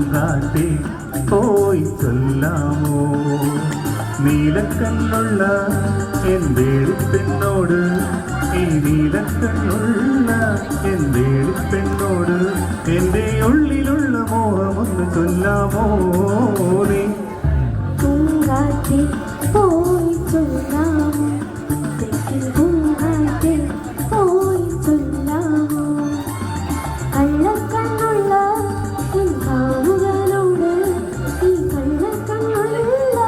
പൂങ്കാറ്റേ പോയി ചൊല്ലാമോ നീലക്കണ്ണുള്ള എൻ്റെ പെണ്ണോട് ഈ നീലക്കണ്ണുള്ള എൻ്റെ പെണ്ണോട് എൻ്റെ ഉള്ളിലുള്ള മോഹമൊന്ന് ചൊല്ലാമോ നീ പൂങ്കാറ്റേ പോയി ചൊല്ലാമോ പൂങ്കാറ്റേ പോയി ചൊല്ലാമോ കള്ളക്കണ്ണുള്ള കാമുകനോട് ഈ കള്ളക്കണ്ണുള്ള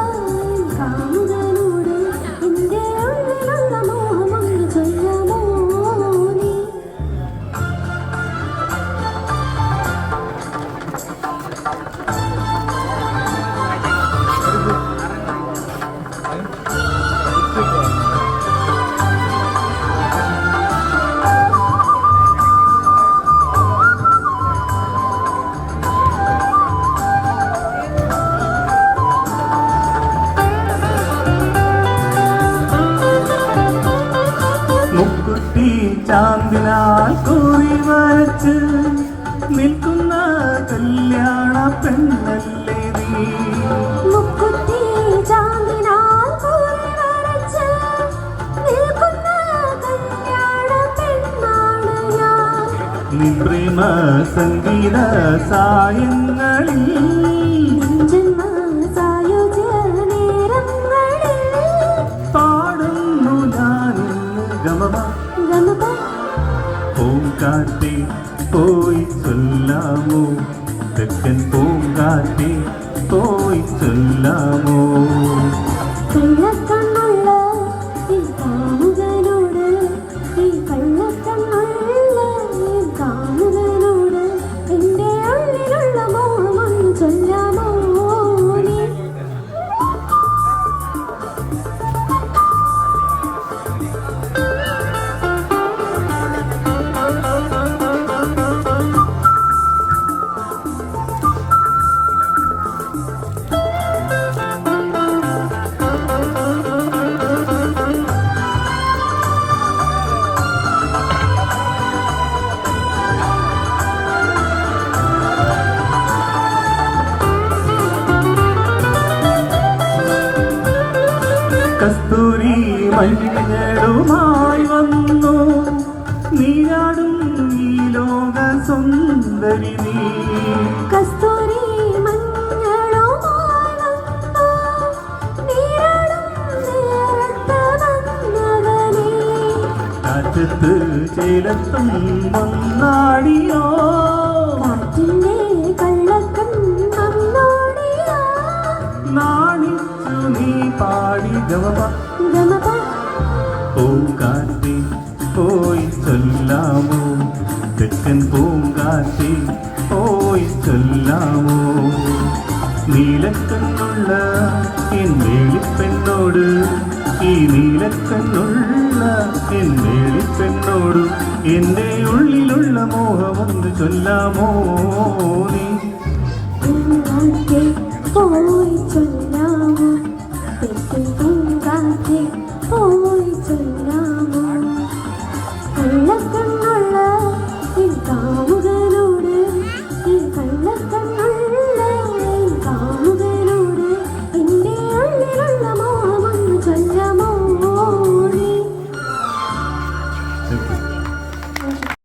കാമുകനോട് എൻ്റെ ഉള്ളിലുള്ള മോഹമൊന്ന് ചൊല്ലാമോ നീ മുക്കുത്തി ചാന്ദിനാൽ കൂറി വരച്ച് നിൽക്കുന്ന കല്യാണ പെണ്ണല്ലേ നീ മുക്കുത്തി ചാന്ദിനാൽ കൂറി വരച്ച് നിൽക്കുന്ന കല്യാണ പെണ്ണാണ് ഞാൻ നിൻ പ്രേമ സംഗീത സായങ്ങളിൽ ജന്മ സായുജ്യ നേരങ്ങളിൽ പാടുന്നു ഞാനിന്ന് ഗമമ ഗമപ പൂങ്കാറ്റേ പോയി ചൊല്ലാമോ തെക്കൻ പൂങ്കാറ്റേ പോയി ചൊല്ലാമോ കള്ളക്കണ്ണുള്ള ഈ കാമുകനോട് ഈ കള്ളക്കണ്ണുള്ള ഈ കാമുകനോട് എൻ്റെ ഉള്ളിലുള്ള മോഹമൊന്ന് ചൊല്ലാമോ നീ കസ്തൂരി മഞ്ഞളുമായി വന്നു നീരാടും ഈ ലോക സുന്ദരി നീ കസ്തൂരി മഞ്ഞളുമായി വന്നു നീരാടും നേരത്ത് വന്നവനേ കാറ്റത്ത് ചേലത്തും വന്നാടിയോ കാറ്റിൻ്റെ കള്ളക്കൺ വന്നോടിയാ നാണിച്ചു നീ പാടി ഗമപ ഗമപ പൂങ്കാറ്റേ പോയി ചൊല്ലാമോ തെക്കൻ പൂങ്കാറ്റേ പോയി ചൊല്ലാമോ നീലക്കണ്ണുള്ള എൻ്റെ പെണ്ണോട് ഈ നീലക്കണ്ണുള്ള എൻ്റെ പെണ്ണോട് എൻ്റെ ഉള്ളിലുള്ള മോഹമൊന്ന് ചൊല്ലാമോ നീ